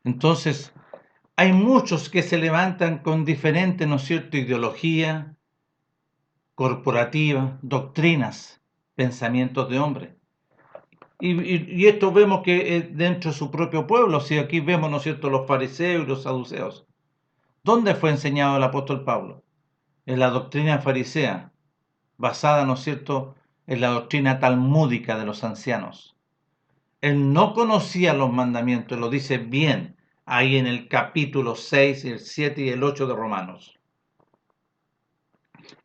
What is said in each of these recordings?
Entonces, hay muchos que se levantan con diferente, ¿no es cierto?, ideología corporativa, doctrinas, pensamientos de hombre. Y esto vemos que dentro de su propio pueblo, si aquí vemos, ¿no es cierto?, los fariseos y los saduceos. ¿Dónde fue enseñado el apóstol Pablo? En la doctrina farisea, basada, ¿no es cierto?, en la doctrina talmúdica de los ancianos. Él no conocía los mandamientos, lo dice bien ahí en el capítulo 6, el 7 y el 8 de Romanos.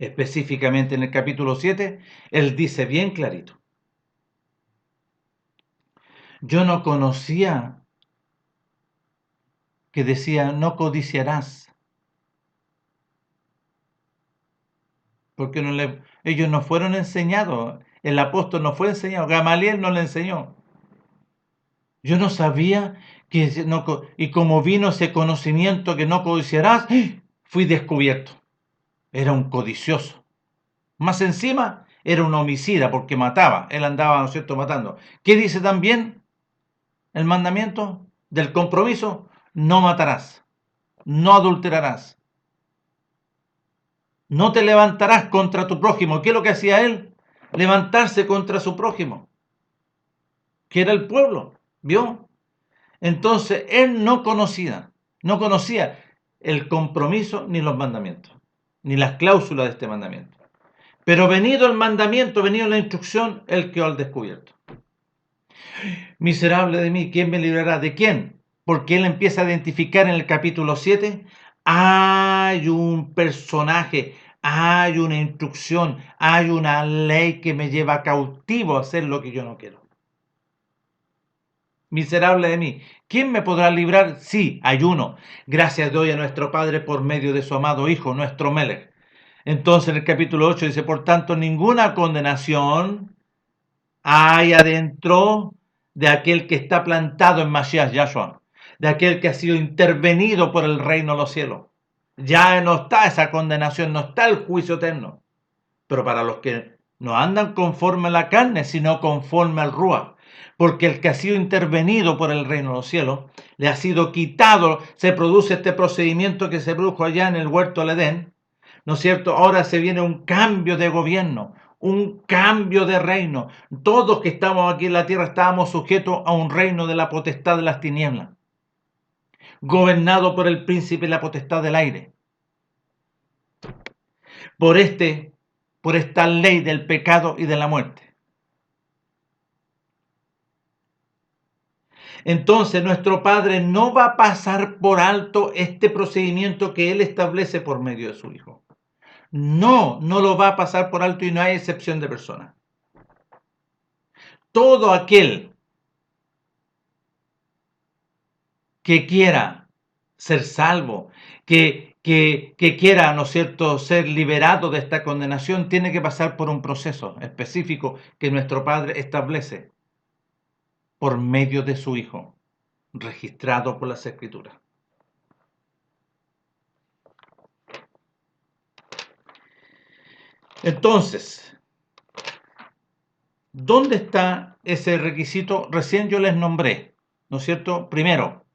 Específicamente en el capítulo 7, él dice bien clarito: yo no conocía, que decía, no codiciarás, porque ellos no fueron enseñados, el apóstol no fue enseñado, Gamaliel no le enseñó. Yo no sabía que no, y como vino ese conocimiento que no codiciarás, fui descubierto. Era un codicioso. Más encima, era un homicida porque mataba. Él andaba, ¿no es cierto?, matando. ¿Qué dice también el mandamiento del compromiso? No matarás, no adulterarás, no te levantarás contra tu prójimo. ¿Qué es lo que hacía él? Levantarse contra su prójimo, que era el pueblo. ¿Vio? Entonces, él no conocía el compromiso ni los mandamientos, ni las cláusulas de este mandamiento. Pero venido el mandamiento, venido la instrucción, él quedó al descubierto. Miserable de mí, ¿quién me librará? ¿De quién? Porque él empieza a identificar en el capítulo 7, hay un personaje, hay una instrucción, hay una ley que me lleva cautivo a hacer lo que yo no quiero. Miserable de mí, ¿quién me podrá librar? Sí, hay uno. Gracias doy a nuestro Padre por medio de su amado Hijo, nuestro Melech. Entonces en el capítulo 8 dice, por tanto, ninguna condenación hay adentro de aquel que está plantado en Mashiach Yahshua, de aquel que ha sido intervenido por el reino de los cielos. Ya no está esa condenación, no está el juicio eterno. Pero para los que no andan conforme a la carne, sino conforme al Ruach, porque el que ha sido intervenido por el reino de los cielos, le ha sido quitado, se produce este procedimiento que se produjo allá en el huerto del Edén, ¿no es cierto? Ahora se viene un cambio de gobierno, un cambio de reino. Todos que estamos aquí en la tierra estábamos sujetos a un reino de la potestad de las tinieblas, gobernado por el príncipe de la potestad del aire. Por esta ley del pecado y de la muerte. Entonces nuestro Padre no va a pasar por alto este procedimiento que Él establece por medio de su Hijo. No lo va a pasar por alto y no hay excepción de persona. Todo aquel que quiera ser salvo, que quiera, ¿no es cierto?, ser liberado de esta condenación, tiene que pasar por un proceso específico que nuestro Padre establece por medio de su Hijo, registrado por las Escrituras. Entonces, ¿dónde está ese requisito? Recién yo les nombré, ¿no es cierto? Primero,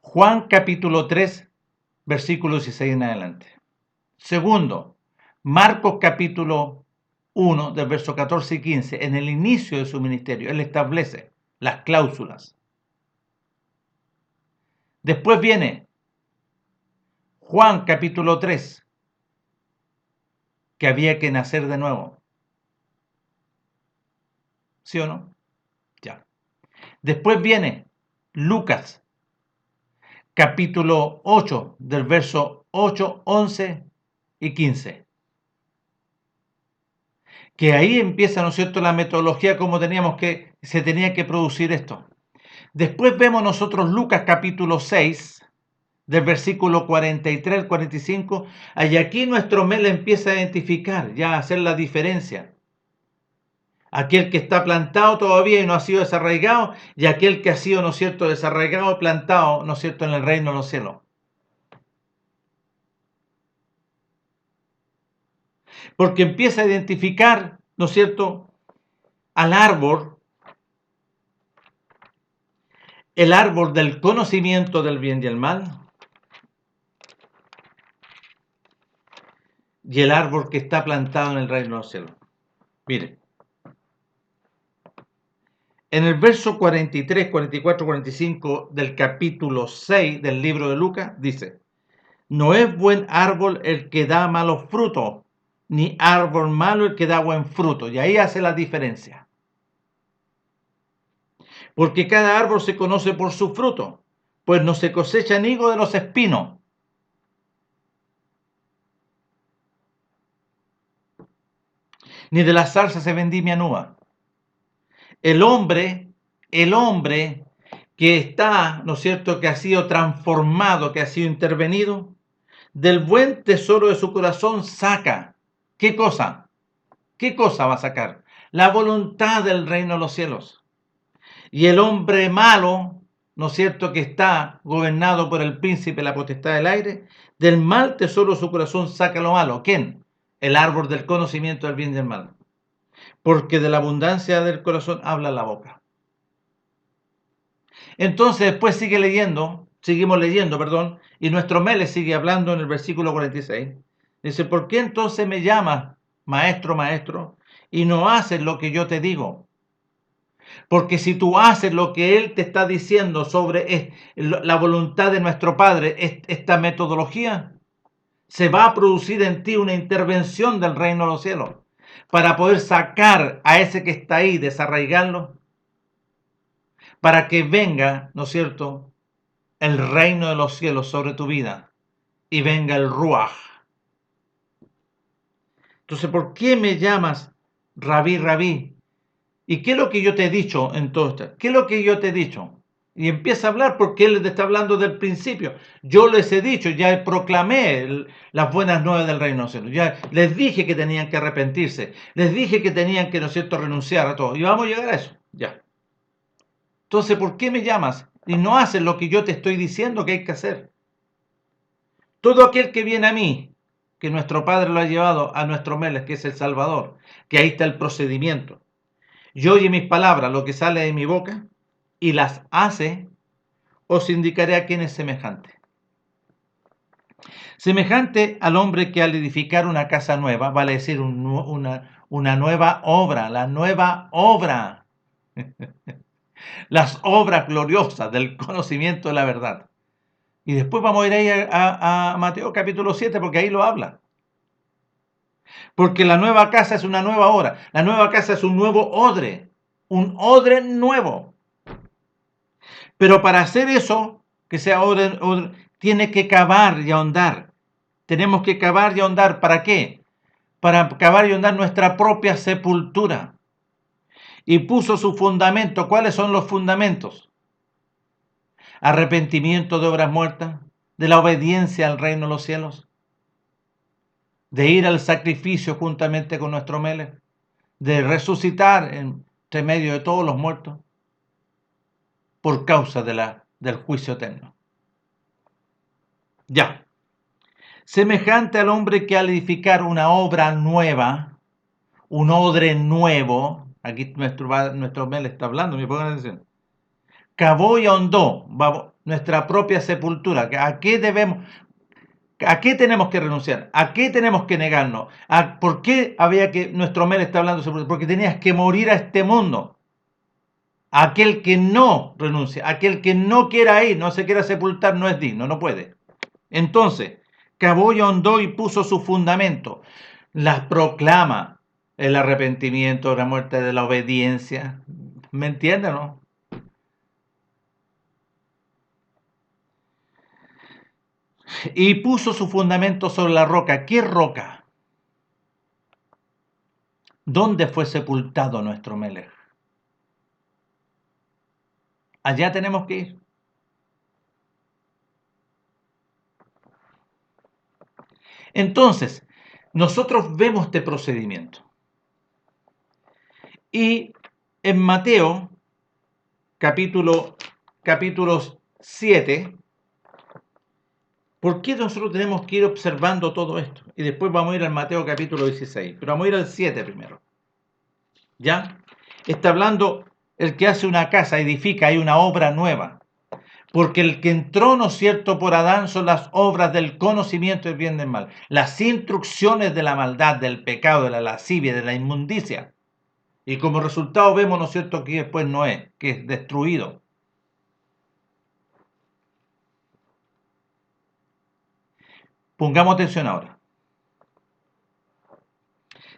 Juan capítulo 3, versículo 16 en adelante. Segundo, Marcos capítulo 1, del verso 14 y 15, en el inicio de su ministerio, él establece las cláusulas. Después viene Juan capítulo 3, que había que nacer de nuevo. ¿Sí o no? Ya. Después viene Lucas capítulo 8, del verso 8, 11 y 15. Que ahí empieza, ¿no es cierto?, la metodología, cómo se tenía que producir esto. Después vemos nosotros Lucas capítulo 6, del versículo 43 al 45, y aquí nuestro Mel empieza a identificar, ya a hacer la diferencia. Aquel que está plantado todavía y no ha sido desarraigado, y aquel que ha sido, ¿no es cierto?, desarraigado y plantado, ¿no es cierto?, en el reino de los cielos. Porque empieza a identificar, ¿no es cierto?, al árbol el árbol del conocimiento del bien y el mal, y el árbol que está plantado en el reino de los cielos. Mire, en el verso 43, 44, 45 del capítulo 6 del libro de Lucas, dice: no es buen árbol el que da malos frutos, ni árbol malo el que da buen fruto. Y ahí hace la diferencia. Porque cada árbol se conoce por su fruto, pues no se cosecha higo de los espinos. Ni de la zarza se vendimia nueva. El hombre que está, ¿no es cierto?, que ha sido transformado, que ha sido intervenido, del buen tesoro de su corazón saca. ¿Qué cosa? ¿Qué cosa va a sacar? La voluntad del reino de los cielos. Y el hombre malo, ¿no es cierto?, que está gobernado por el príncipe de la potestad del aire, del mal tesoro de su corazón saca lo malo. ¿Quién? El árbol del conocimiento del bien y del mal. Porque de la abundancia del corazón habla la boca. Entonces después seguimos leyendo, perdón, y nuestro Mele sigue hablando en el versículo 46. Dice: ¿por qué entonces me llamas maestro, maestro, y no haces lo que yo te digo? Porque si tú haces lo que Él te está diciendo sobre la voluntad de nuestro Padre, esta metodología, se va a producir en ti una intervención del reino de los cielos para poder sacar a ese que está ahí, desarraigarlo, para que venga, ¿no es cierto?, el reino de los cielos sobre tu vida y venga el Ruach. Entonces, ¿por qué me llamas Rabí, Rabí? ¿Y qué es lo que yo te he dicho en todo esto? ¿Qué es lo que yo te he dicho? Y empieza a hablar porque él está hablando del principio. Yo les he dicho, ya proclamé las buenas nuevas del reino de los cielos. Ya les dije que tenían que arrepentirse. Les dije que tenían que, ¿no es cierto?, renunciar a todo. Y vamos a llegar a eso. Ya. Entonces, ¿por qué me llamas y no haces lo que yo te estoy diciendo que hay que hacer? Todo aquel que viene a mí, que nuestro Padre lo ha llevado a nuestro Meles, que es el Salvador, que ahí está el procedimiento, y oye mis palabras, lo que sale de mi boca, y las hace, os indicaré a quién es semejante. Semejante al hombre que al edificar una casa nueva, vale decir una nueva obra, la nueva obra, las obras gloriosas del conocimiento de la verdad. Y después vamos a ir ahí a Mateo capítulo 7, porque ahí lo habla. Porque la nueva casa es una nueva obra, la nueva casa es un nuevo un odre nuevo. Pero para hacer eso, que sea odre, tiene que cavar y ahondar. Tenemos que cavar y ahondar. ¿Para qué? Para cavar y ahondar nuestra propia sepultura. Y puso su fundamento. ¿Cuáles son los fundamentos? Arrepentimiento de obras muertas, de la obediencia al reino de los cielos, de ir al sacrificio juntamente con nuestro Mele, de resucitar entre medio de todos los muertos por causa del juicio eterno. Ya. Semejante al hombre que al edificar una obra nueva, un odre nuevo, aquí nuestro Mele está hablando, me pongan atención, cavó y ahondó nuestra propia sepultura. ¿A qué tenemos que renunciar? ¿A qué tenemos que negarnos? ¿Por qué nuestro Mele está hablando de sepultura? Porque tenías que morir a este mundo. Aquel que no renuncia, aquel que no quiera ir, no se quiera sepultar, no es digno, no puede. Entonces, cavó y ahondó y puso su fundamento. Las proclama el arrepentimiento, la muerte de la obediencia. ¿Me entienden, no? Y puso su fundamento sobre la roca. ¿Qué roca? ¿Dónde fue sepultado nuestro Melech? Allá tenemos que ir. Entonces, nosotros vemos este procedimiento. Y en Mateo, capítulos 7, ¿por qué nosotros tenemos que ir observando todo esto? Y después vamos a ir al Mateo capítulo 16, pero vamos a ir al 7 primero. ¿Ya? Está hablando el que hace una casa, edifica, hay una obra nueva. Porque el que entró, ¿no es cierto?, por Adán son las obras del conocimiento del bien y del mal, las instrucciones de la maldad, del pecado, de la lascivia, de la inmundicia. Y como resultado vemos, ¿no es cierto?, que después Noé, que es destruido. Pongamos atención ahora.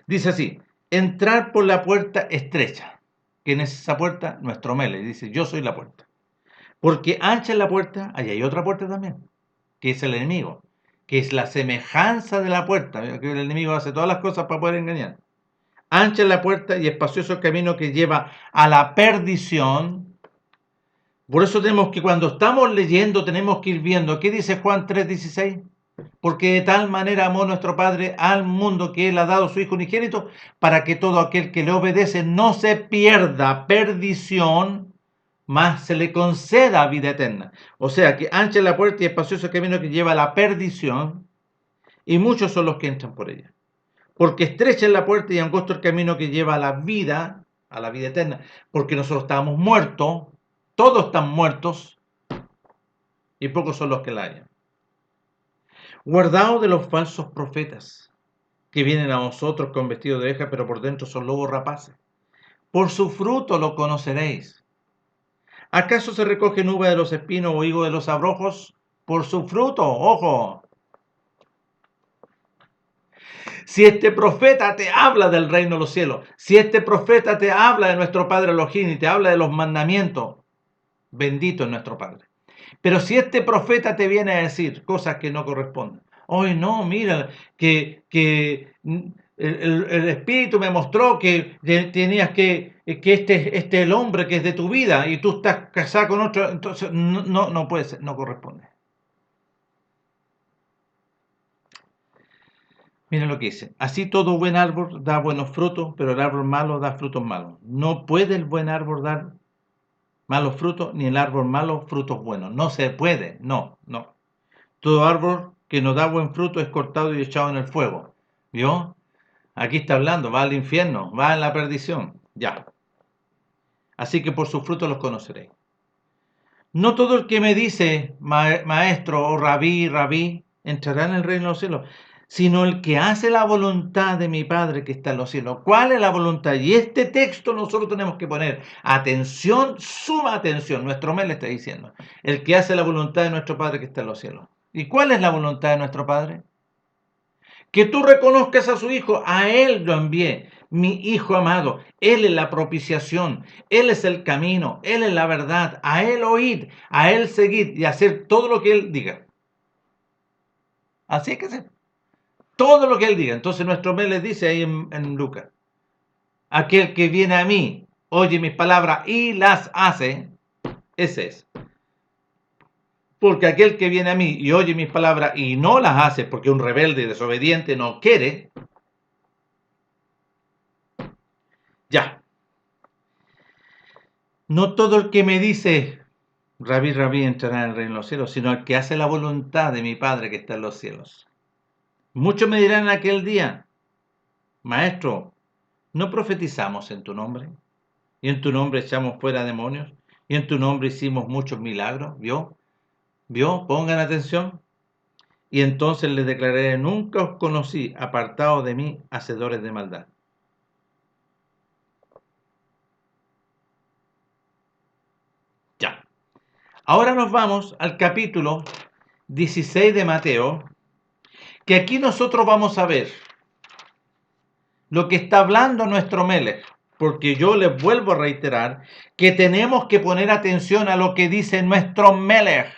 Dice así, entrar por la puerta estrecha. ¿Quién es esa puerta? Nuestro Mele. Dice, yo soy la puerta. Porque ancha es la puerta, allá hay otra puerta también, que es el enemigo, que es la semejanza de la puerta, que el enemigo hace todas las cosas para poder engañar. Ancha es la puerta y espacioso el camino que lleva a la perdición. Por eso tenemos que cuando estamos leyendo tenemos que ir viendo, ¿qué dice Juan 3:16? Porque de tal manera amó nuestro Padre al mundo que Él ha dado a su Hijo unigénito, para que todo aquel que le obedece no se pierda perdición, mas se le conceda vida eterna. O sea, que ancha es la puerta y espacioso el camino que lleva a la perdición, y muchos son los que entran por ella. Porque estrecha es la puerta y angosto el camino que lleva a la vida eterna. Porque nosotros estábamos muertos, todos están muertos, y pocos son los que la hallan. Guardaos de los falsos profetas, que vienen a vosotros con vestido de oveja, pero por dentro son lobos rapaces. Por su fruto lo conoceréis. ¿Acaso se recogen uva de los espinos o higo de los abrojos? Por su fruto, ojo. Si este profeta te habla del reino de los cielos, si este profeta te habla de nuestro Padre Elohim y te habla de los mandamientos, bendito es nuestro Padre. Pero si este profeta te viene a decir cosas que no corresponden, hoy no, mira, el Espíritu me mostró que tenías que este es el hombre que es de tu vida y tú estás casado con otro, entonces no puede ser, no corresponde. Miren lo que dice. Así todo buen árbol da buenos frutos, pero el árbol malo da frutos malos. No puede el buen árbol dar malos frutos, ni el árbol malo frutos buenos. No se puede, no. Todo árbol que no da buen fruto es cortado y echado en el fuego. ¿Vio? Aquí está hablando, va al infierno, va en la perdición. Ya. Así que por sus frutos los conoceréis. No todo el que me dice maestro o rabí, entrará en el reino de los cielos, sino el que hace la voluntad de mi Padre que está en los cielos. ¿Cuál es la voluntad? Y este texto nosotros tenemos que poner atención, suma atención. Nuestro mes le está diciendo, el que hace la voluntad de nuestro Padre que está en los cielos. ¿Y cuál es la voluntad de nuestro Padre? Que tú reconozcas a su Hijo, a Él lo envié, mi Hijo amado. Él es la propiciación, Él es el camino, Él es la verdad. A Él oíd, a Él seguid y hacer todo lo que Él diga. Así es que hacer todo lo que Él diga. Entonces nuestro mes les dice ahí en Lucas, aquel que viene a mí, oye mis palabras y las hace, ese es. Porque aquel que viene a mí y oye mis palabras y no las hace, porque un rebelde y desobediente no quiere, ya. No todo el que me dice, Rabí, entrará en el reino de los cielos, sino el que hace la voluntad de mi Padre que está en los cielos. Muchos me dirán en aquel día, Maestro, ¿no profetizamos en tu nombre? Y en tu nombre echamos fuera demonios, y en tu nombre hicimos muchos milagros. ¿Vio? Pongan atención. Y entonces les declararé, nunca os conocí, apartados de mí, hacedores de maldad. Ya. Ahora nos vamos al capítulo 16 de Mateo, que aquí nosotros vamos a ver lo que está hablando nuestro Melech, porque yo les vuelvo a reiterar que tenemos que poner atención a lo que dice nuestro Melech,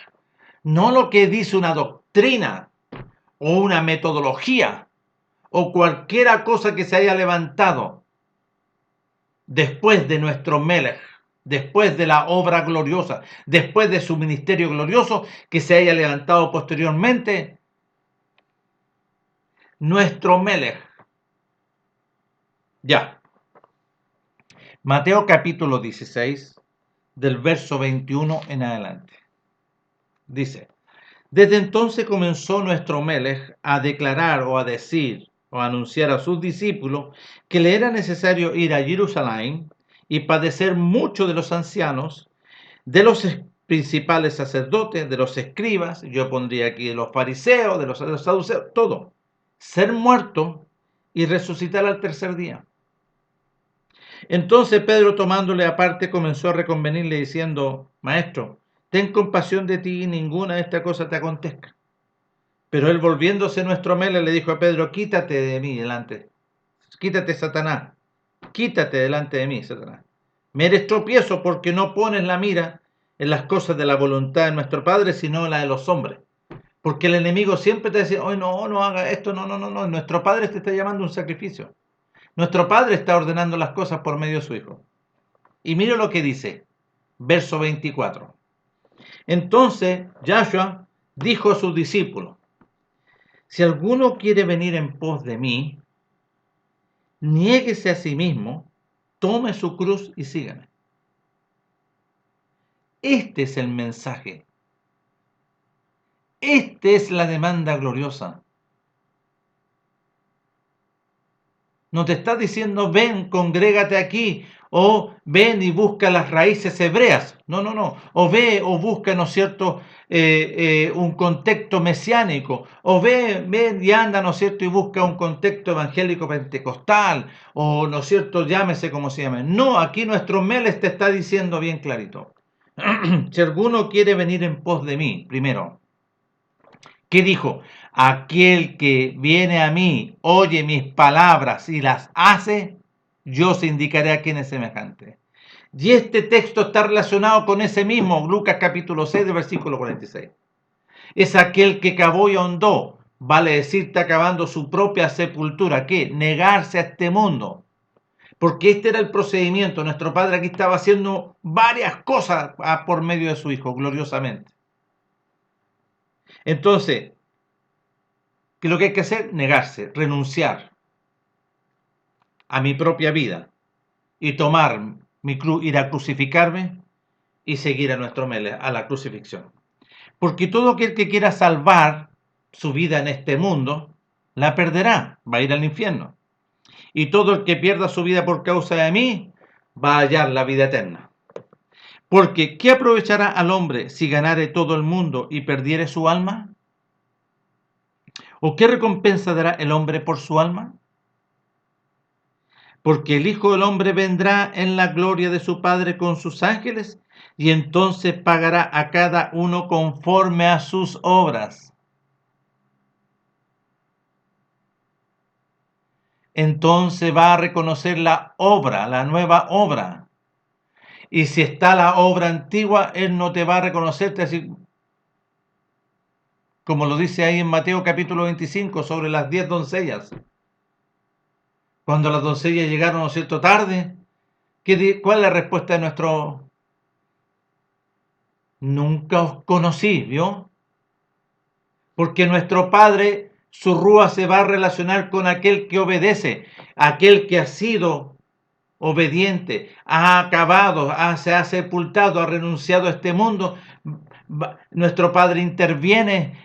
no lo que dice una doctrina o una metodología o cualquier cosa que se haya levantado después de nuestro Melech, después de la obra gloriosa, después de su ministerio glorioso que se haya levantado posteriormente. Nuestro Melech. Ya. Mateo capítulo 16, del verso 21 en adelante. Dice, desde entonces comenzó nuestro Melech a declarar o a decir o a anunciar a sus discípulos que le era necesario ir a Jerusalén y padecer mucho de los ancianos, de los principales sacerdotes, de los escribas, yo pondría aquí de los fariseos, de los saduceos, todo. Ser muerto y resucitar al tercer día. Entonces Pedro, tomándole aparte, comenzó a reconvenirle diciendo: Maestro, ten compasión de ti y ninguna de estas cosas te acontezca. Pero él, volviéndose nuestro Mele, le dijo a Pedro: Quítate de mí delante. Quítate, Satanás. Quítate delante de mí, Satanás. Me eres tropiezo porque no pones la mira en las cosas de la voluntad de nuestro Padre, sino en la de los hombres. Porque el enemigo siempre te dice: hoy no, no haga esto, no, no, no, no. Nuestro Padre te está llamando a un sacrificio. Nuestro Padre está ordenando las cosas por medio de su Hijo. Y mire lo que dice, verso 24. Entonces Yahshua dijo a sus discípulos: si alguno quiere venir en pos de mí, niéguese a sí mismo, tome su cruz y sígame. Este es el mensaje. Esta es la demanda gloriosa. No te está diciendo: ven, congrégate aquí, o ven y busca las raíces hebreas. No, no, no. O ve o busca, ¿no es cierto?, un contexto mesiánico. O ven y anda, ¿no es cierto?, y busca un contexto evangélico pentecostal. O, ¿no es cierto?, llámese como se llame. No, aquí nuestro Meles te está diciendo bien clarito. Si alguno quiere venir en pos de mí, primero, ¿qué dijo? Aquel que viene a mí, oye mis palabras y las hace, yo os indicaré a quién es semejante. Y este texto está relacionado con ese mismo, Lucas capítulo 6, versículo 46. Es aquel que cavó y ahondó, vale decir, está cavando su propia sepultura. ¿Qué? Negarse a este mundo. Porque este era el procedimiento. Nuestro Padre aquí estaba haciendo varias cosas por medio de su Hijo, gloriosamente. Entonces, ¿qué es lo que hay que hacer? Negarse, renunciar a mi propia vida y tomar mi cruz, ir a crucificarme y seguir a nuestro Mele, a la crucifixión. Porque todo aquel que quiera salvar su vida en este mundo, la perderá, va a ir al infierno. Y todo el que pierda su vida por causa de mí, va a hallar la vida eterna. Porque ¿qué aprovechará al hombre si ganare todo el mundo y perdiere su alma? ¿O qué recompensa dará el hombre por su alma? Porque el Hijo del Hombre vendrá en la gloria de su Padre con sus ángeles, y entonces pagará a cada uno conforme a sus obras. Entonces va a reconocer la obra, la nueva obra. Y si está la obra antigua, Él no te va a reconocer, te va a decir, como lo dice ahí en Mateo capítulo 25, sobre las 10 doncellas. Cuando las doncellas llegaron, ¿no es cierto?, tarde, ¿cuál es la respuesta de nuestro? Nunca os conocí, ¿vio? Porque nuestro Padre, su rúa se va a relacionar con aquel que obedece, aquel que ha sido obediente, ha acabado, se ha sepultado, ha renunciado a este mundo. Nuestro Padre interviene,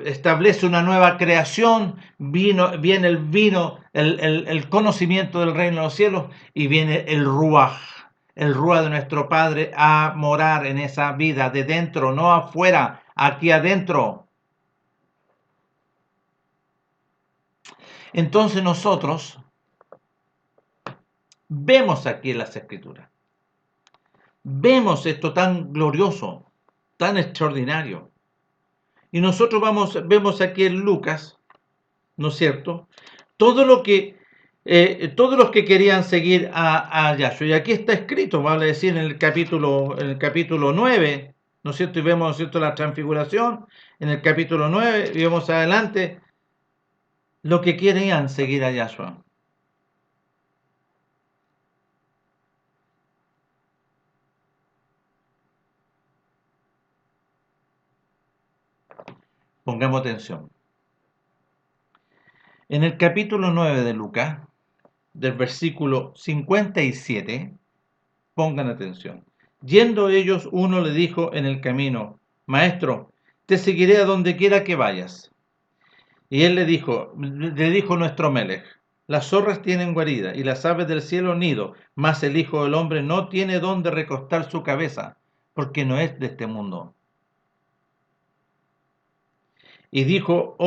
establece una nueva creación, viene el conocimiento del reino de los cielos, y viene el Ruaj de nuestro Padre a morar en esa vida de dentro, no afuera, aquí adentro. Entonces nosotros vemos aquí en las Escrituras, vemos esto tan glorioso, tan extraordinario. Y nosotros vemos aquí en Lucas, ¿no es cierto?, todos los que querían seguir a Yahshua. Y aquí está escrito, vale decir, en el capítulo 9, ¿no es cierto? Y vemos, ¿no es cierto?, la transfiguración, en el capítulo 9, y vemos adelante, los que querían seguir a Yahshua. Pongamos atención. En el capítulo 9 de Lucas, del versículo 57, pongan atención. Yendo ellos, uno le dijo en el camino: Maestro, te seguiré a donde quiera que vayas. Y él le dijo nuestro Melech: las zorras tienen guarida y las aves del cielo nido, mas el Hijo del Hombre no tiene donde recostar su cabeza. porque no es de este mundo. Y dijo a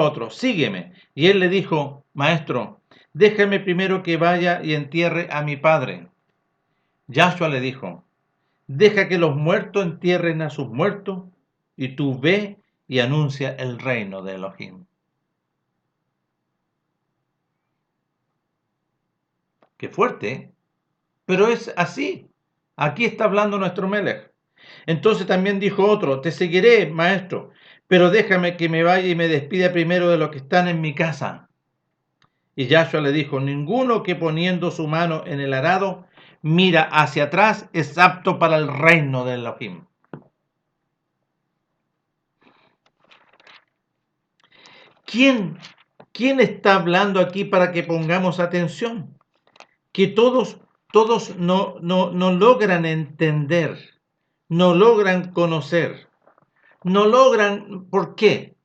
otro, sígueme. Y él le dijo, maestro, déjame primero que vaya y entierre a mi padre. Yahshua le dijo, deja que los muertos entierren a sus muertos, y tú ve y anuncia el reino de Elohim. Qué fuerte, ¿eh? Pero es así. Aquí está hablando nuestro Melech. Entonces también dijo otro, te seguiré, maestro, pero déjame que me vaya y me despida primero de los que están en mi casa. Y Yahshua le dijo, ninguno que poniendo su mano en el arado mira hacia atrás es apto para el reino de Elohim. ¿Quién, quién está hablando aquí para que pongamos atención? Que todos no logran entender, no logran conocer, no logran, ¿por qué?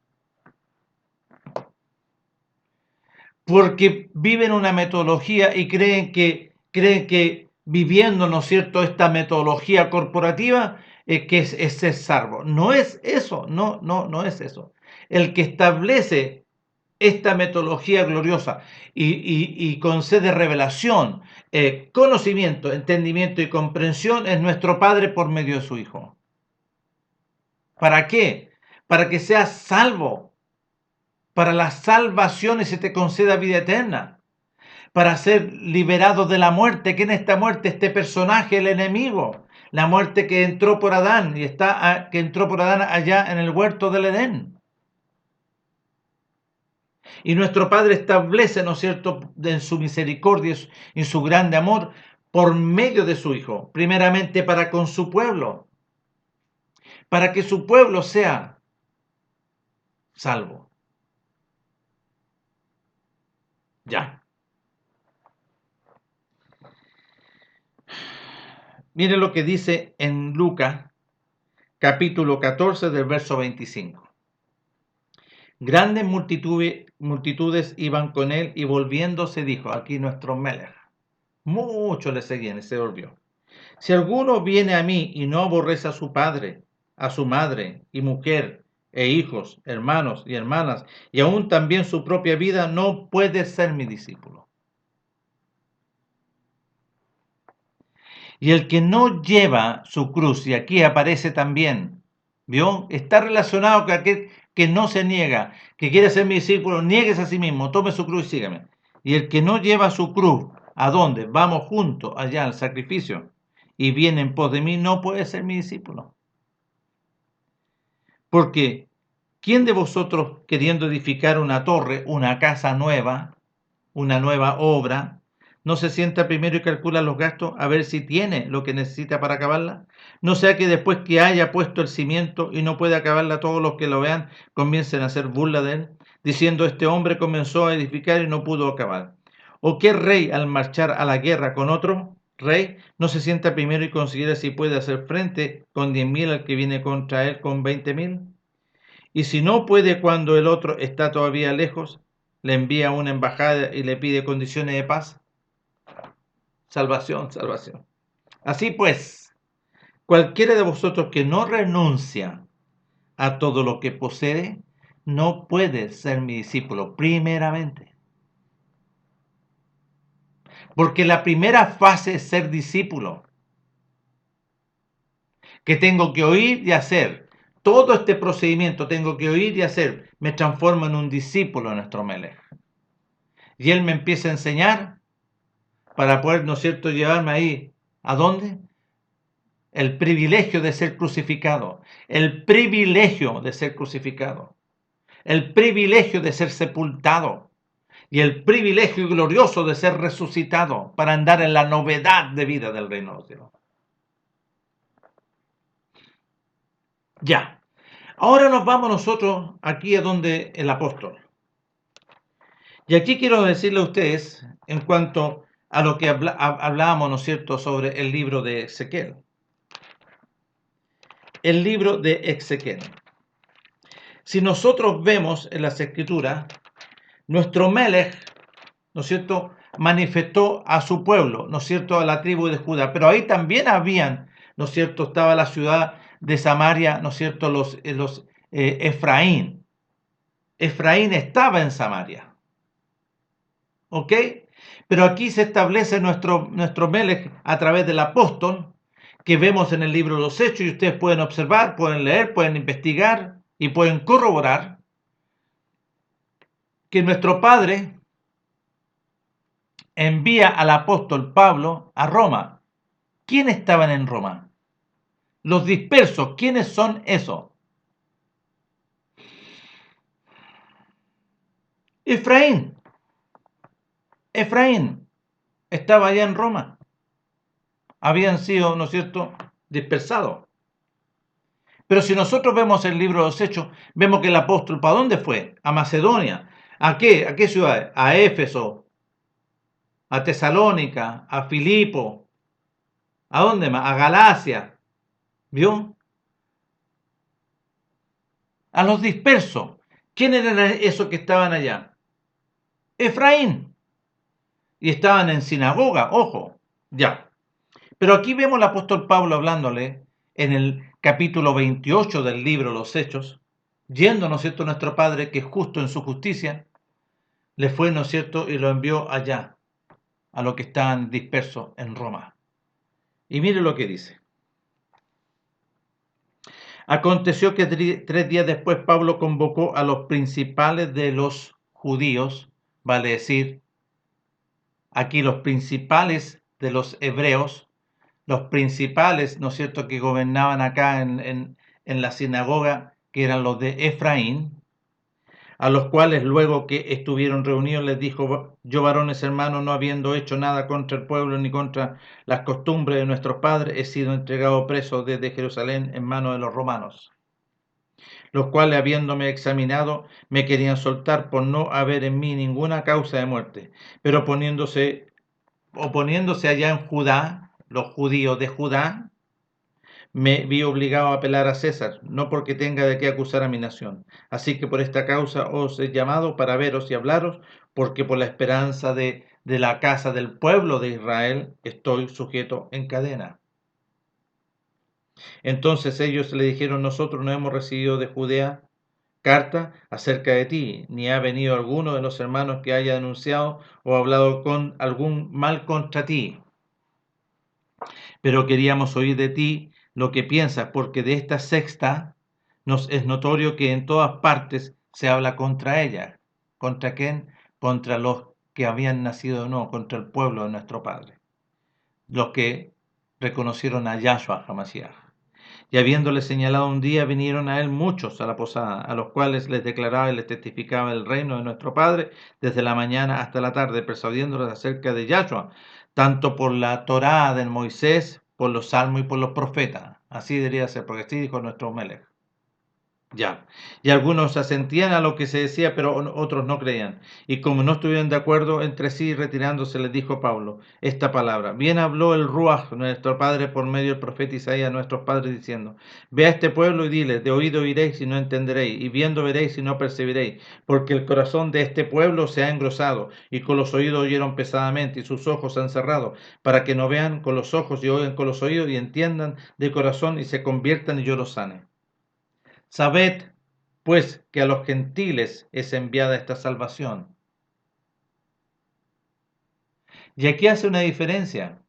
Porque viven una metodología y creen que viviendo, ¿no es cierto?, esta metodología corporativa, que es ser salvo. No es eso, no es eso. El que establece esta metodología gloriosa y concede revelación, conocimiento, entendimiento y comprensión es nuestro Padre por medio de su Hijo. ¿Para qué? Para que seas salvo, para la salvación y se te conceda vida eterna, para ser liberado de la muerte, que en esta muerte este personaje, el enemigo, la muerte que entró por Adán y que entró por Adán allá en el huerto del Edén. Y nuestro Padre establece, ¿no es cierto?, en su misericordia y en su grande amor, por medio de su Hijo, primeramente para con su pueblo, para que su pueblo sea salvo. Ya. Miren lo que dice en Lucas, capítulo 14, del verso 25. Grandes multitudes iban con él y volviéndose dijo, aquí nuestro Melech, muchos le seguían y se volvió. Si alguno viene a mí y no aborrece a su padre, a su madre y mujer, e hijos, hermanos y hermanas, y aún también su propia vida, no puede ser mi discípulo. Y el que no lleva su cruz, y aquí aparece también, ¿vio? Está relacionado con aquel que no se niega, que quiere ser mi discípulo, nieguese a sí mismo, tome su cruz y sígame. Y el que no lleva su cruz, ¿a dónde? Vamos juntos allá al sacrificio, y viene en pos de mí, no puede ser mi discípulo. Porque, ¿quién de vosotros queriendo edificar una torre, una casa nueva, una nueva obra, no se sienta primero y calcula los gastos a ver si tiene lo que necesita para acabarla? No sea que después que haya puesto el cimiento y no puede acabarla, todos los que lo vean comiencen a hacer burla de él, diciendo este hombre comenzó a edificar y no pudo acabar. ¿O qué rey al marchar a la guerra con otro rey no se sienta primero y considera si puede hacer frente con 10.000 al que viene contra él con 20.000? Y si no puede cuando el otro está todavía lejos, le envía una embajada y le pide condiciones de paz. Salvación, salvación. Así pues, cualquiera de vosotros que no renuncia a todo lo que posee, no puede ser mi discípulo, primeramente. Porque la primera fase es ser discípulo, que tengo que oír y hacer. Todo este procedimiento tengo que oír y hacer. Me transformo en un discípulo de nuestro Melech. Y él me empieza a enseñar para poder, ¿no es cierto?, llevarme ahí. ¿A dónde? El privilegio de ser crucificado. El privilegio de ser crucificado. El privilegio de ser sepultado. Y el privilegio glorioso de ser resucitado para andar en la novedad de vida del reino de los cielos. Ya. Ahora nos vamos nosotros aquí a donde el apóstol. Y aquí quiero decirle a ustedes en cuanto a lo que hablábamos, ¿no es cierto?, sobre el libro de Ezequiel. El libro de Ezequiel. Si nosotros vemos en las Escrituras, nuestro Melech, ¿no es cierto?, manifestó a su pueblo, ¿no es cierto?, a la tribu de Judá, pero ahí también habían ¿no es cierto?, estaba la ciudad de Samaria, ¿no es cierto?, Efraín. Efraín estaba en Samaria, ¿ok? Pero aquí se establece nuestro Melech a través del apóstol, que vemos en el libro de los Hechos, y ustedes pueden observar, pueden leer, pueden investigar y pueden corroborar que nuestro Padre envía al apóstol Pablo a Roma. ¿Quiénes estaban en Roma? Los dispersos. ¿Quiénes son esos? Efraín. Efraín estaba allá en Roma. Habían sido, ¿no es cierto?, dispersados. Pero si nosotros vemos el libro de los Hechos, vemos que el apóstol, ¿para dónde fue? A Macedonia. ¿A qué? ¿A qué ciudad? A Éfeso, a Tesalónica, a Filipo. ¿A dónde más? A Galacia. ¿Vio? A los dispersos. ¿Quiénes eran esos que estaban allá? Efraín. Y estaban en sinagoga, ojo. Ya. Pero aquí vemos al apóstol Pablo hablándole en el capítulo 28 del libro Los Hechos, yendo, ¿no es cierto?, nuestro Padre, que es justo en su justicia, le fue, ¿no es cierto?, y lo envió allá, a los que estaban dispersos en Roma. Y mire lo que dice. Aconteció que 3 días después Pablo convocó a los principales de los judíos, vale decir, aquí los principales de los hebreos, los principales, ¿no es cierto?, que gobernaban acá en la sinagoga, que eran los de Efraín, a los cuales luego que estuvieron reunidos les dijo: yo, varones hermanos, no habiendo hecho nada contra el pueblo ni contra las costumbres de nuestros padres, he sido entregado preso desde Jerusalén en manos de los romanos, los cuales, habiéndome examinado, me querían soltar por no haber en mí ninguna causa de muerte, pero oponiéndose allá en Judá, los judíos de Judá, me vi obligado a apelar a César, no porque tenga de qué acusar a mi nación. Así que por esta causa os he llamado para veros y hablaros, porque por la esperanza de la casa del pueblo de Israel estoy sujeto en cadena. Entonces ellos le dijeron: nosotros no hemos recibido de Judea carta acerca de ti, ni ha venido alguno de los hermanos que haya denunciado o hablado con algún mal contra ti. Pero queríamos oír de ti lo que piensas, porque de esta secta nos es notorio que en todas partes se habla contra ella. ¿Contra quién? Contra los que habían nacido de nuevo, contra el pueblo de nuestro Padre, los que reconocieron a Yahshua HaMashiach. Y habiéndole señalado un día, vinieron a él muchos a la posada, a los cuales les declaraba y les testificaba el reino de nuestro Padre desde la mañana hasta la tarde, persuadiéndolos acerca de Yahshua, tanto por la Torá de Moisés, por los salmos y por los profetas. Así debería ser, porque así dijo nuestro Melech. Ya. Y algunos asentían a lo que se decía, pero otros no creían. Y como no estuvieron de acuerdo entre sí, retirándose, les dijo Pablo esta palabra: bien habló el Ruach, nuestro Padre, por medio del profeta Isaías, a nuestros padres, diciendo: ve a este pueblo y dile, de oído oiréis y no entenderéis, y viendo veréis y no percibiréis, porque el corazón de este pueblo se ha engrosado, y con los oídos oyeron pesadamente, y sus ojos se han cerrado, para que no vean con los ojos y oigan con los oídos, y entiendan de corazón y se conviertan, y yo los sane. Sabed, pues, que a los gentiles es enviada esta salvación. Y aquí hace una diferencia,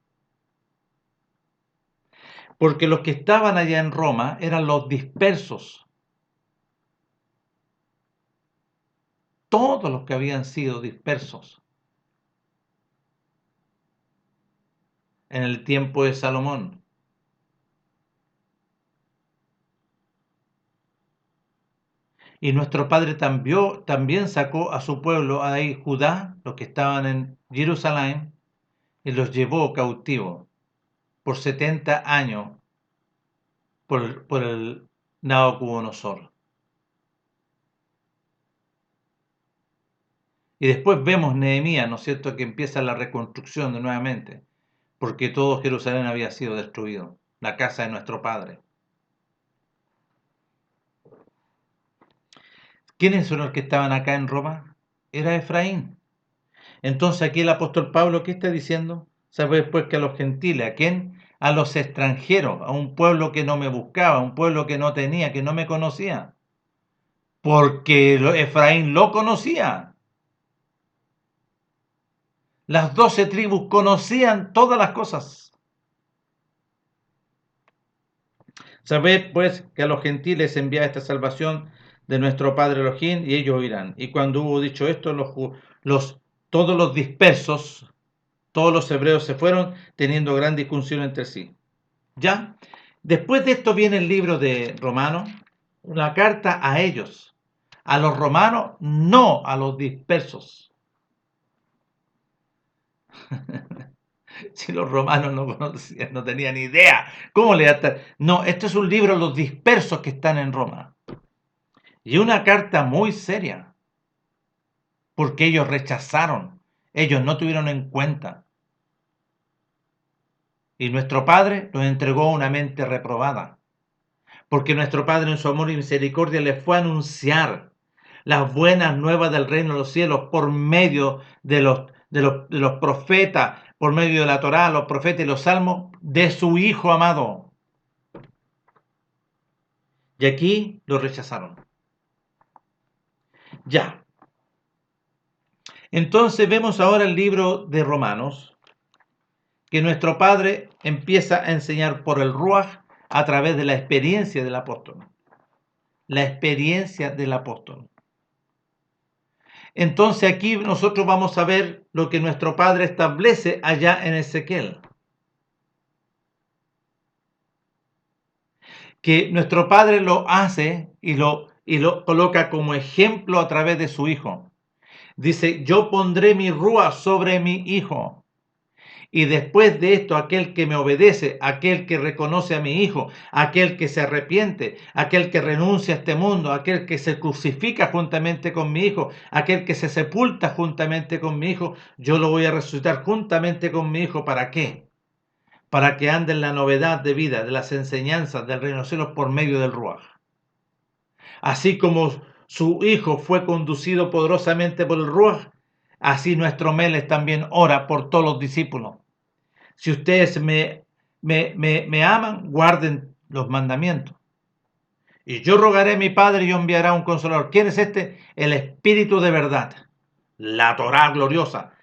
porque los que estaban allá en Roma eran los dispersos, todos los que habían sido dispersos en el tiempo de Salomón. Y nuestro Padre también sacó a su pueblo, ahí Judá, los que estaban en Jerusalén, y los llevó cautivos por 70 años por el Nabucodonosor. Y después vemos Nehemías, ¿no es cierto?, que empieza la reconstrucción de nuevamente, porque todo Jerusalén había sido destruido, la casa de nuestro Padre. ¿Quiénes son los que estaban acá en Roma? Era Efraín. Entonces aquí el apóstol Pablo, ¿qué está diciendo? Sabe después que a los gentiles, ¿a quién? a los extranjeros, a un pueblo que no me buscaba, a un pueblo que no tenía, que no me conocía, porque Efraín lo conocía. Las 12 tribus conocían todas las cosas. Sabed pues que a los gentiles envía esta salvación de nuestro Padre Elohim, y ellos oirán. Y cuando hubo dicho esto, todos los dispersos, todos los hebreos se fueron, teniendo gran discusión entre sí. ¿Ya? Después de esto viene el libro de Romanos, una carta a ellos, a los romanos, no a los dispersos. Si los romanos no conocían, no tenían idea, ¿cómo le va a estar? No, esto es un libro a los dispersos que están en Roma. Y una carta muy seria, porque ellos rechazaron, ellos no tuvieron en cuenta. Y nuestro Padre nos entregó una mente reprobada, porque nuestro Padre en su amor y misericordia les fue a anunciar las buenas nuevas del reino de los cielos por medio de los profetas, por medio de la Torá, los profetas y los salmos, de su Hijo amado. Y aquí lo rechazaron. Ya. Entonces vemos ahora el libro de Romanos, que nuestro Padre empieza a enseñar por el Ruaj a través de la experiencia del apóstol. La experiencia del apóstol. Entonces aquí nosotros vamos a ver lo que nuestro Padre establece allá en Ezequiel. Que nuestro Padre lo hace y lo coloca como ejemplo a través de su Hijo. Dice, yo pondré mi rúa sobre mi Hijo. Y después de esto, aquel que me obedece, aquel que reconoce a mi Hijo, aquel que se arrepiente, aquel que renuncia a este mundo, aquel que se crucifica juntamente con mi Hijo, aquel que se sepulta juntamente con mi Hijo, yo lo voy a resucitar juntamente con mi Hijo. ¿Para qué? Para que ande en la novedad de vida, de las enseñanzas del reino de los cielos por medio del Ruaj. Así como su Hijo fue conducido poderosamente por el Ruaj, así nuestro Meles también ora por todos los discípulos. Si ustedes me aman, guarden los mandamientos. Y yo rogaré a mi Padre y enviará un consolador. ¿Quién es este? El Espíritu de verdad. La Torá gloriosa.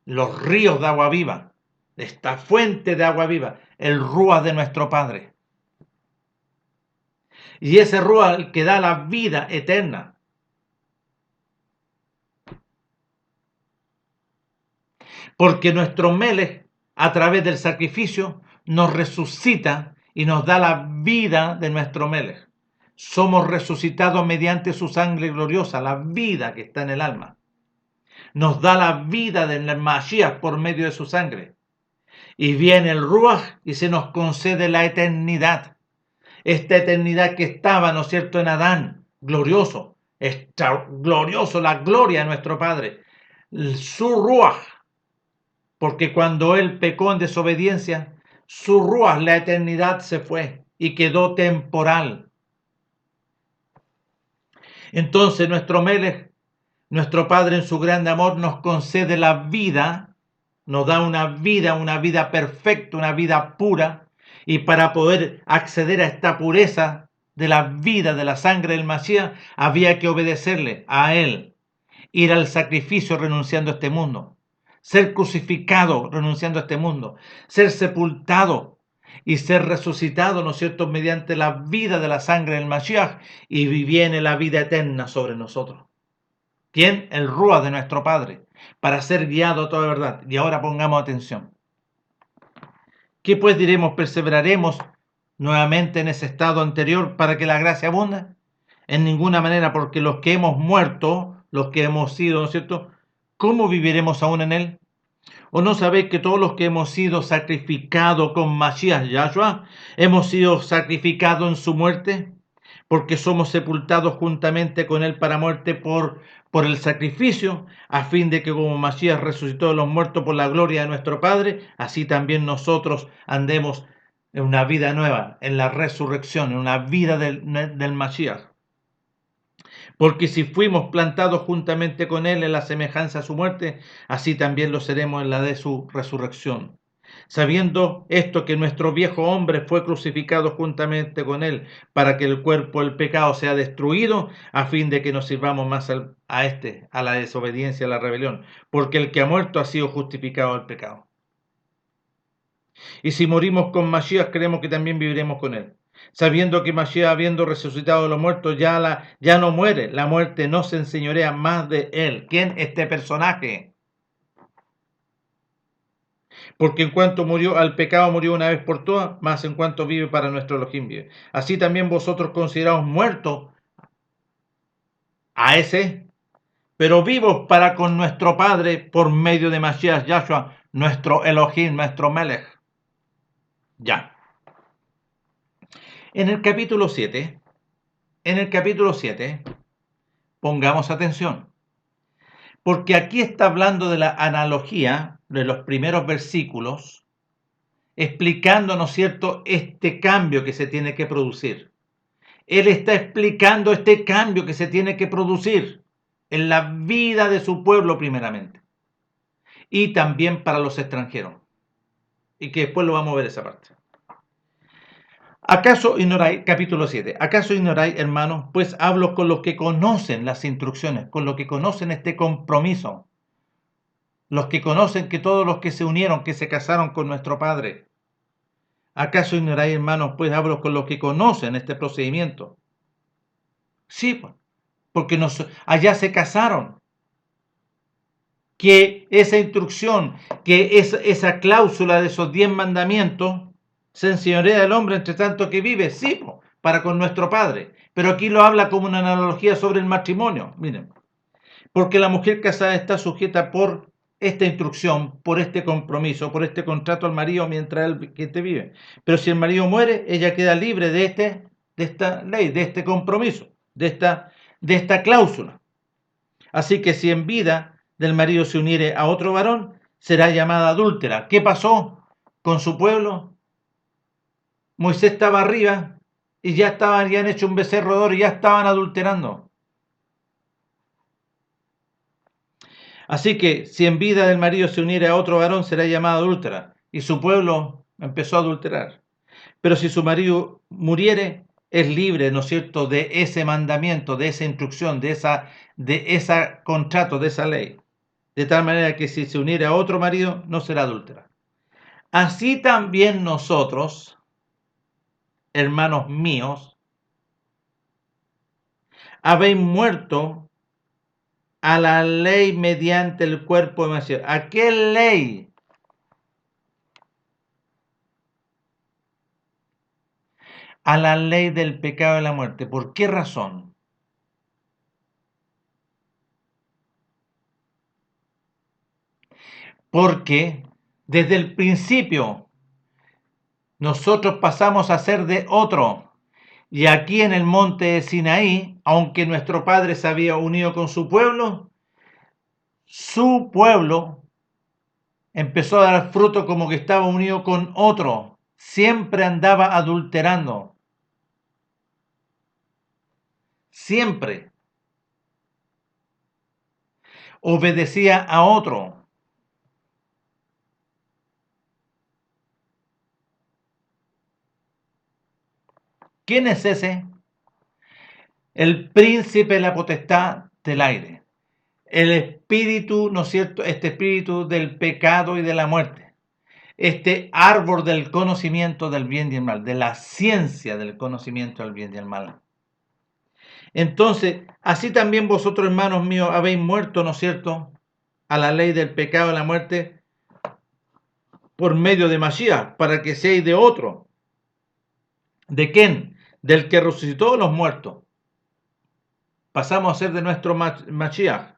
Los ríos de agua viva. Esta fuente de agua viva. El Rúa de nuestro Padre. Y ese Rúa el que da la vida eterna. Porque nuestro Melech, a través del sacrificio, nos resucita y nos da la vida de nuestro Melech. Somos resucitados mediante su sangre gloriosa, la vida que está en el alma. Nos da la vida del Mashiach por medio de su sangre. Y viene el Ruach y se nos concede la eternidad. Esta eternidad que estaba, ¿no es cierto?, en Adán, glorioso, glorioso, la gloria de nuestro Padre. Su Ruach, porque cuando él pecó en desobediencia, su Ruach, la eternidad, se fue y quedó temporal. Entonces nuestro Melech, nuestro Padre en su grande amor, nos concede la vida, nos da una vida perfecta, una vida pura, y para poder acceder a esta pureza de la vida, de la sangre del Mashiach, había que obedecerle a él, ir al sacrificio renunciando a este mundo, ser crucificado renunciando a este mundo, ser sepultado y ser resucitado, ¿no es cierto?, mediante la vida de la sangre del Mashiach, y viene la vida eterna sobre nosotros. ¿Quién? El Rúa de nuestro Padre, para ser guiado a toda verdad. Y ahora pongamos atención. ¿Qué pues diremos? ¿Perseveraremos nuevamente en ese estado anterior para que la gracia abunde? En ninguna manera, porque los que hemos muerto, los que hemos sido, ¿no es cierto?, ¿cómo viviremos aún en él? ¿O no sabéis que todos los que hemos sido sacrificados con Mashiach Yahshua, hemos sido sacrificados en su muerte? Porque somos sepultados juntamente con él para muerte por el sacrificio, a fin de que como Mashiach resucitó de los muertos por la gloria de nuestro Padre, así también nosotros andemos en una vida nueva, en la resurrección, en una vida del Mashiach. Porque si fuimos plantados juntamente con él en la semejanza a su muerte, así también lo seremos en la de su resurrección. sabiendo esto que nuestro viejo hombre fue crucificado juntamente con él, para que el cuerpo del pecado sea destruido, a fin de que nos sirvamos más a la desobediencia, a la rebelión, porque el que ha muerto ha sido justificado del pecado. Y si morimos con Mashiach, creemos que también viviremos con él, sabiendo que Mashiach, habiendo resucitado de los muertos, ya no muere, la muerte no se enseñorea más de él. ¿Quién? Este personaje. Porque en cuanto murió al pecado, murió una vez por todas, más en cuanto vive para nuestro Elohim vive. Así también vosotros consideraos muertos a ese, pero vivos para con nuestro Padre por medio de Mashiach Yahshua, nuestro Elohim, nuestro Melech. Ya. En el capítulo 7, pongamos atención, porque aquí está hablando de la analogía de los primeros versículos, explicando, ¿no es cierto?, este cambio que se tiene que producir. Él está explicando este cambio que se tiene que producir en la vida de su pueblo primeramente, y también para los extranjeros, y que después lo vamos a ver esa parte. ¿Acaso ignoráis, capítulo 7, acaso ignoráis, hermanos? Pues hablo con los que conocen las instrucciones, con los que conocen este compromiso, los que conocen que todos los que se unieron, que se casaron con nuestro Padre. ¿Acaso ignoráis, hermanos? Pues hablo con los que conocen este procedimiento. Sí, porque allá se casaron. Que esa instrucción, que esa cláusula de esos 10 mandamientos, se enseñorea del hombre entre tanto que vive, sí, para con nuestro Padre. Pero aquí lo habla como una analogía sobre el matrimonio. Miren, porque la mujer casada está sujeta por esta instrucción, por este compromiso, por este contrato al marido mientras él que te vive. Pero si el marido muere, ella queda libre de esta ley, de este compromiso, de esta cláusula. Así que si en vida del marido se uniere a otro varón, será llamada adúltera. ¿Qué pasó con su pueblo? Moisés estaba arriba y ya han hecho un becerro de oro y ya estaban adulterando. Así que si en vida del marido se uniere a otro varón, será llamada adúltera. Y su pueblo empezó a adulterar. Pero si su marido muriere, es libre, ¿no es cierto?, de ese mandamiento, de esa instrucción, de ese contrato, de esa ley. De tal manera que si se uniere a otro marido, no será adúltera. Así también nosotros, hermanos míos, habéis muerto a la ley mediante el cuerpo de Mashiach. ¿A qué ley? A la ley del pecado y la muerte. ¿Por qué razón? Porque desde el principio nosotros pasamos a ser de otro. Y aquí en el monte de Sinaí, aunque nuestro padre se había unido con su pueblo empezó a dar fruto como que estaba unido con otro. Siempre andaba adulterando. Siempre. Obedecía a otro. ¿Quién es ese? El príncipe de la potestad del aire. El espíritu, ¿no es cierto? Este espíritu del pecado y de la muerte. Este árbol del conocimiento del bien y el mal. De la ciencia del conocimiento del bien y el mal. Entonces, así también vosotros, hermanos míos, habéis muerto, ¿no es cierto?, a la ley del pecado y la muerte por medio de Mashiach, para que seáis de otro. ¿De quién? Del que resucitó a los muertos. Pasamos a ser de nuestro Mashiach,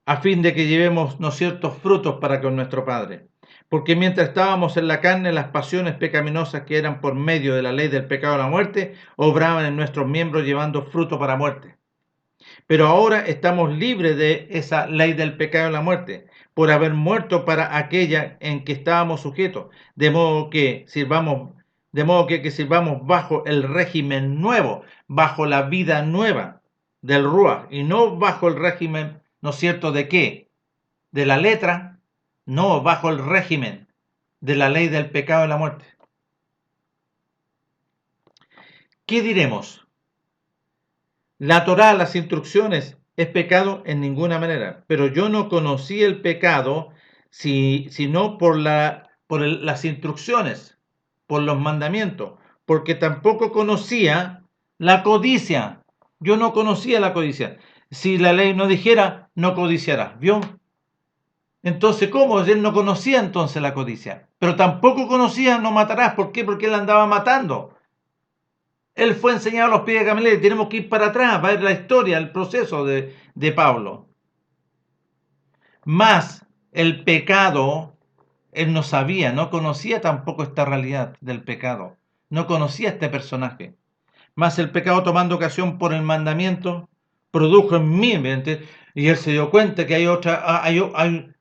a fin de que llevemos, ¿no es cierto?, frutos para con nuestro Padre. Porque mientras estábamos en la carne, las pasiones pecaminosas que eran por medio de la ley del pecado y la muerte, obraban en nuestros miembros llevando fruto para muerte. Pero ahora estamos libres de esa ley del pecado y la muerte, por haber muerto para aquella en que estábamos sujetos, de modo que sirvamos bajo el régimen nuevo, bajo la vida nueva del Ruach, y no bajo el régimen, ¿no es cierto?, ¿de qué? De la letra, no bajo el régimen de la ley del pecado y la muerte. ¿Qué diremos? La Torá, las instrucciones, es pecado en ninguna manera, pero yo no conocí el pecado sino por las instrucciones, por los mandamientos, porque tampoco conocía la codicia. Yo no conocía la codicia. Si la ley no dijera, no codiciarás, ¿vio? Entonces, ¿cómo? Él no conocía entonces la codicia, pero tampoco conocía no matarás. ¿Por qué? Porque él andaba matando. Él fue enseñado a los pies de Gamaliel y tenemos que ir para atrás, va a ver la historia, el proceso de Pablo. Más el pecado, él no sabía, no conocía tampoco esta realidad del pecado, no conocía este personaje. Más el pecado tomando ocasión por el mandamiento, produjo en mí, y él se dio cuenta que hay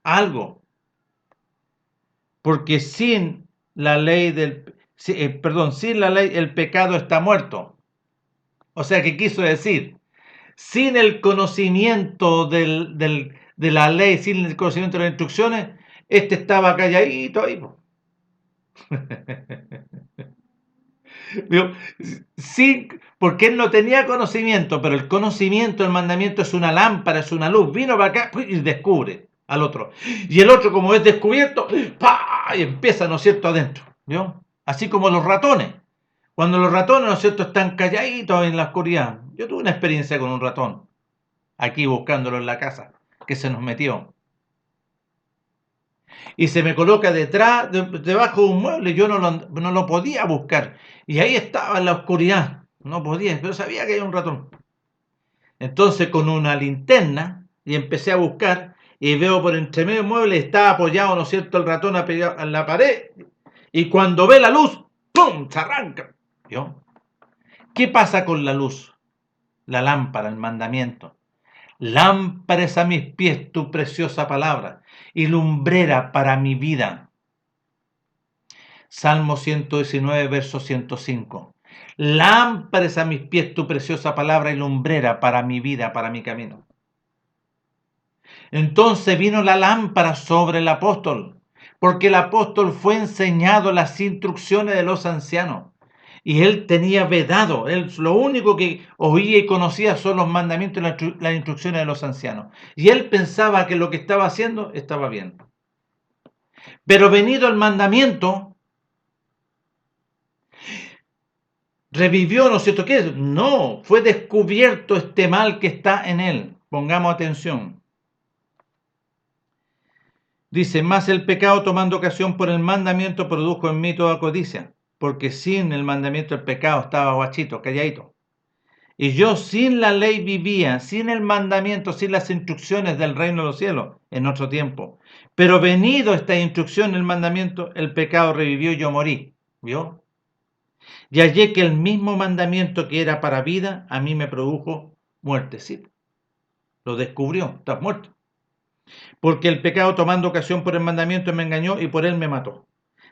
algo, porque sin la ley sin la ley el pecado está muerto. O sea, ¿qué quiso decir? Sin el conocimiento de la ley, sin el conocimiento de las instrucciones, este estaba calladito ahí. Sí, porque él no tenía conocimiento, pero el conocimiento, el mandamiento es una lámpara, es una luz. Vino para acá y descubre al otro. Y el otro, como es descubierto, ¡pah! Y empieza, ¿no es cierto?, adentro. ¿Vio? Así como los ratones. Cuando los ratones, ¿no es cierto?, están calladitos en la oscuridad. Yo tuve una experiencia con un ratón, aquí buscándolo en la casa, que se nos metió. Y se me coloca debajo de un mueble, yo no lo podía buscar. Y ahí estaba en la oscuridad, no podía, pero sabía que había un ratón. Entonces con una linterna, y empecé a buscar, y veo por entre medio del mueble, está apoyado, ¿no es cierto?, el ratón apoyado en la pared, y cuando ve la luz, ¡pum!, se arranca. ¿Vio? ¿Qué pasa con la luz? La lámpara, el mandamiento. Lámpara es a mis pies tu preciosa palabra y lumbrera para mi vida. Salmo 119, verso 105. Lámpara es a mis pies tu preciosa palabra y lumbrera para mi vida, para mi camino. Entonces vino la lámpara sobre el apóstol, porque el apóstol fue enseñado las instrucciones de los ancianos. Y él tenía vedado, él lo único que oía y conocía son los mandamientos y las instrucciones de los ancianos. Y él pensaba que lo que estaba haciendo estaba bien. Pero venido el mandamiento, revivió, ¿no es cierto? ¿Qué es? No, fue descubierto este mal que está en él. Pongamos atención. Dice, más el pecado tomando ocasión por el mandamiento produjo en mí toda codicia, porque sin el mandamiento el pecado estaba guachito, calladito. Y yo sin la ley vivía, sin el mandamiento, sin las instrucciones del reino de los cielos en otro tiempo. Pero venido esta instrucción, el mandamiento, el pecado revivió y yo morí. ¿Vio? Y hallé que el mismo mandamiento que era para vida, a mí me produjo muerte. Sí, lo descubrió, estás muerto. Porque el pecado tomando ocasión por el mandamiento me engañó y por él me mató.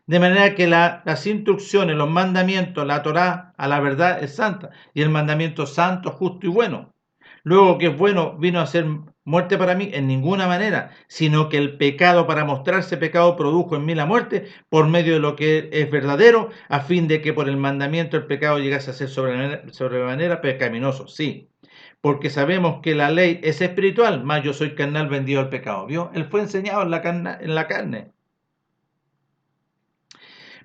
De manera que las instrucciones, los mandamientos, la Torá a la verdad es santa y el mandamiento santo, justo y bueno. Luego que es bueno vino a ser muerte para mí en ninguna manera, sino que el pecado para mostrarse pecado produjo en mí la muerte por medio de lo que es verdadero, a fin de que por el mandamiento el pecado llegase a ser sobremanera pecaminoso. Sí, porque sabemos que la ley es espiritual, mas yo soy carnal vendido al pecado. ¿Vio? Él fue enseñado en la carne.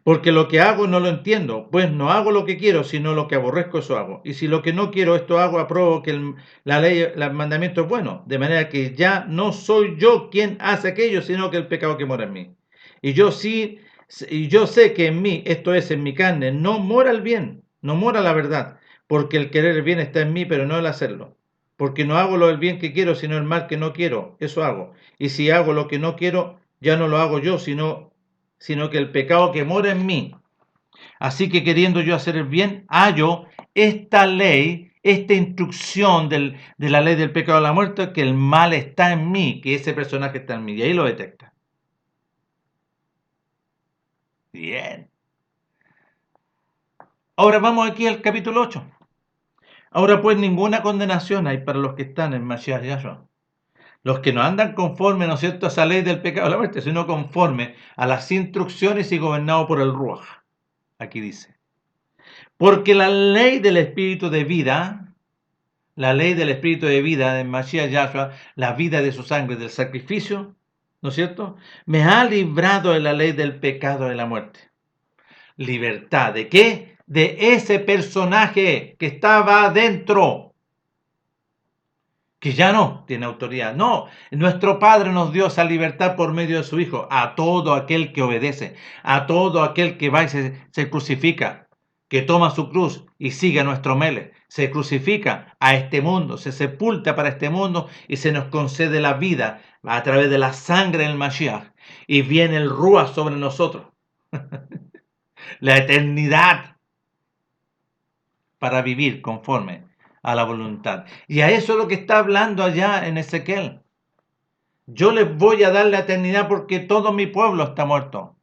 Porque lo que hago no lo entiendo, pues no hago lo que quiero, sino lo que aborrezco, eso hago. Y si lo que no quiero, esto hago, apruebo que la ley, el mandamiento es bueno, de manera que ya no soy yo quien hace aquello, sino que el pecado que mora en mí. Y yo sé que en mí, esto es, en mi carne, no mora el bien, no mora la verdad, porque el querer el bien está en mí, pero no el hacerlo. Porque no hago lo del bien que quiero, sino el mal que no quiero, eso hago. Y si hago lo que no quiero, ya no lo hago yo, sino que el pecado que mora en mí. Así que queriendo yo hacer el bien, hallo esta ley, esta instrucción de la ley del pecado de la muerte, que el mal está en mí, que ese personaje está en mí, y ahí lo detecta. Bien. Ahora vamos aquí al capítulo 8. Ahora pues ninguna condenación hay para los que están en Mashiach Yahshua. Los que no andan conforme, ¿no es cierto?, a esa ley del pecado de la muerte, sino conforme a las instrucciones y gobernados por el Ruach. Aquí dice. Porque la ley del espíritu de vida, la ley del espíritu de vida de Mashiach Yahshua, la vida de su sangre, del sacrificio, ¿no es cierto?, me ha librado de la ley del pecado de la muerte. ¿Libertad de qué? De ese personaje que estaba adentro, que ya no tiene autoridad. No, nuestro Padre nos dio esa libertad por medio de su Hijo, a todo aquel que obedece, a todo aquel que va y se crucifica, que toma su cruz y sigue a nuestro Melech, se crucifica a este mundo, se sepulta para este mundo y se nos concede la vida a través de la sangre del Mashiach, y viene el Ruach sobre nosotros, la eternidad, para vivir conforme a la voluntad. Y a eso es lo que está hablando allá en Ezequiel. Yo les voy a dar la eternidad porque todo mi pueblo está muerto.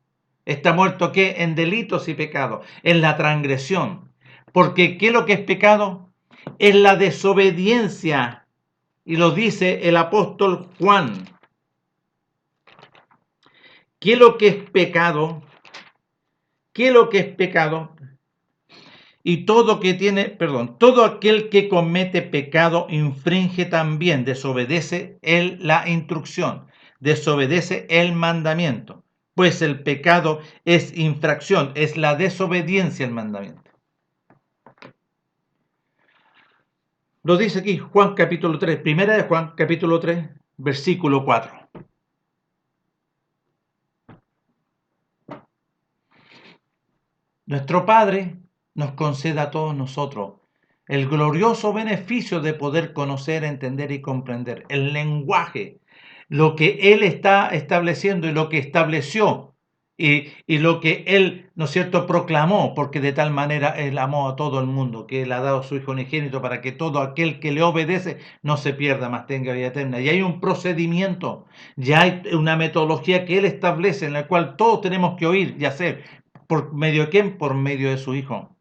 ¿Está muerto qué? En delitos y pecados, en la transgresión. Porque ¿qué es lo que es pecado? Es la desobediencia. Y lo dice el apóstol Juan. ¿Qué es lo que es pecado? ¿Qué es lo que es pecado? Y todo aquel que comete pecado infringe también, desobedece la instrucción, desobedece el mandamiento, pues el pecado es infracción, es la desobediencia al mandamiento. Lo dice aquí Juan capítulo 3, primera de Juan capítulo 3, versículo 4. Nuestro Padre nos conceda a todos nosotros el glorioso beneficio de poder conocer, entender y comprender el lenguaje, lo que Él está estableciendo y lo que estableció y lo que Él, ¿no es cierto?, proclamó, porque de tal manera Él amó a todo el mundo, que Él ha dado a su Hijo unigénito para que todo aquel que le obedece no se pierda, mas tenga vida eterna. Y hay un procedimiento, ya hay una metodología que Él establece en la cual todos tenemos que oír y hacer. ¿Por medio de quién? Por medio de su Hijo.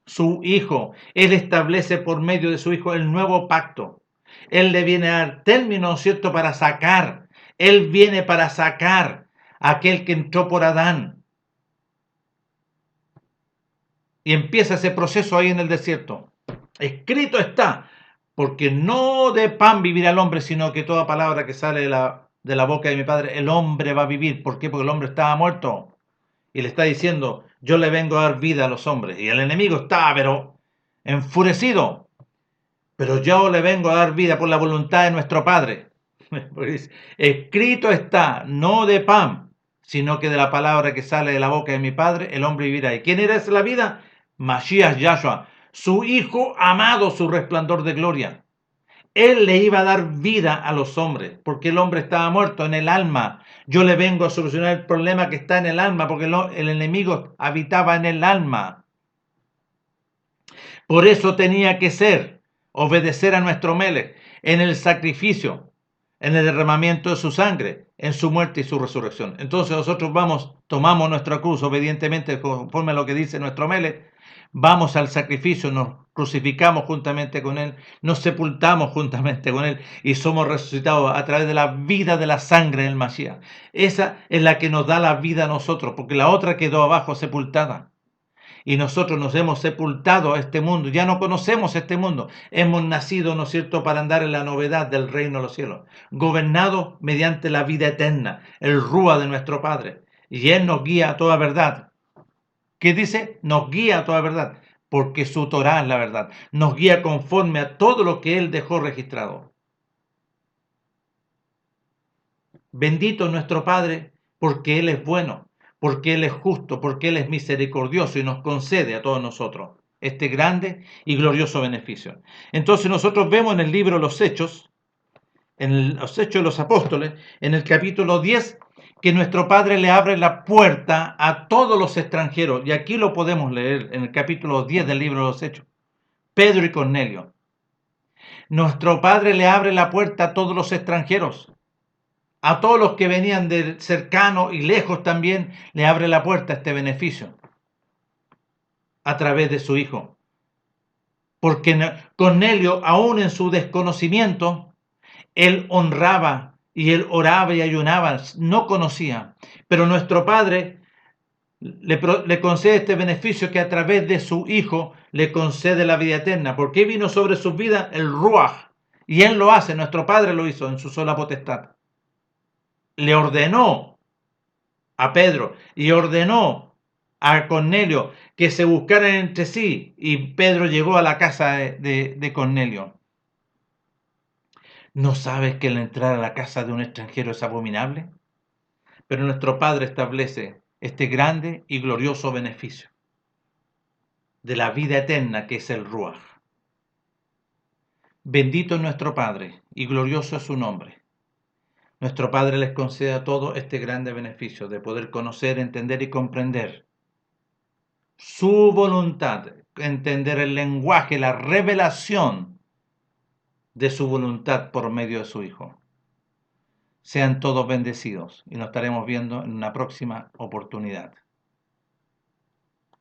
Su Hijo. Él establece por medio de su Hijo el nuevo pacto. Él le viene a dar término, ¿cierto?, para sacar. Él viene para sacar a aquel que entró por Adán. Y empieza ese proceso ahí en el desierto. Escrito está, porque no de pan vivirá el hombre, sino que toda palabra que sale de la boca de mi Padre, el hombre va a vivir. ¿Por qué? Porque el hombre estaba muerto. Y le está diciendo, yo le vengo a dar vida a los hombres. Y el enemigo está, pero enfurecido. Pero yo le vengo a dar vida por la voluntad de nuestro Padre. Escrito está, no de pan, sino que de la palabra que sale de la boca de mi Padre, el hombre vivirá. ¿Y quién era esa la vida? Mashiach Yahshua, su Hijo amado, su resplandor de gloria. Él le iba a dar vida a los hombres, porque el hombre estaba muerto en el alma. Yo le vengo a solucionar el problema que está en el alma, porque el enemigo habitaba en el alma. Por eso tenía que ser, obedecer a nuestro Melech en el sacrificio, en el derramamiento de su sangre, en su muerte y su resurrección. Entonces nosotros tomamos nuestra cruz obedientemente conforme a lo que dice nuestro Melech, vamos al sacrificio, nos crucificamos juntamente con Él, nos sepultamos juntamente con Él y somos resucitados a través de la vida de la sangre del Mashiach. Esa es la que nos da la vida a nosotros, porque la otra quedó abajo sepultada. Y nosotros nos hemos sepultado a este mundo, ya no conocemos este mundo, hemos nacido, ¿no es cierto?, para andar en la novedad del reino de los cielos, gobernados mediante la vida eterna, el Rúa de nuestro Padre, y Él nos guía a toda verdad. ¿Qué dice? Nos guía a toda verdad, porque su Torá es la verdad, nos guía conforme a todo lo que Él dejó registrado. Bendito nuestro Padre, porque Él es bueno, porque Él es justo, porque Él es misericordioso y nos concede a todos nosotros este grande y glorioso beneficio. Entonces nosotros vemos en el libro de los Hechos, en los Hechos de los Apóstoles, en el capítulo 10, que nuestro Padre le abre la puerta a todos los extranjeros. Y aquí lo podemos leer en el capítulo 10 del libro de los Hechos. Pedro y Cornelio. Nuestro Padre le abre la puerta a todos los extranjeros. A todos los que venían de cercano y lejos también le abre la puerta a este beneficio a través de su Hijo. Porque Cornelio, aún en su desconocimiento, Él honraba y él oraba y ayunaba, no conocía. Pero nuestro Padre le concede este beneficio que a través de su Hijo le concede la vida eterna. ¿Por qué vino sobre sus vidas el Ruach? Y Él lo hace, nuestro Padre lo hizo en su sola potestad. Le ordenó a Pedro y ordenó a Cornelio que se buscaran entre sí, y Pedro llegó a la casa de Cornelio. ¿No sabes que el entrar a la casa de un extranjero es abominable? Pero nuestro Padre establece este grande y glorioso beneficio de la vida eterna que es el Ruach. Bendito es nuestro Padre y glorioso es su nombre. Nuestro Padre les concede a todos este grande beneficio de poder conocer, entender y comprender su voluntad, entender el lenguaje, la revelación de su voluntad por medio de su Hijo. Sean todos bendecidos y nos estaremos viendo en una próxima oportunidad.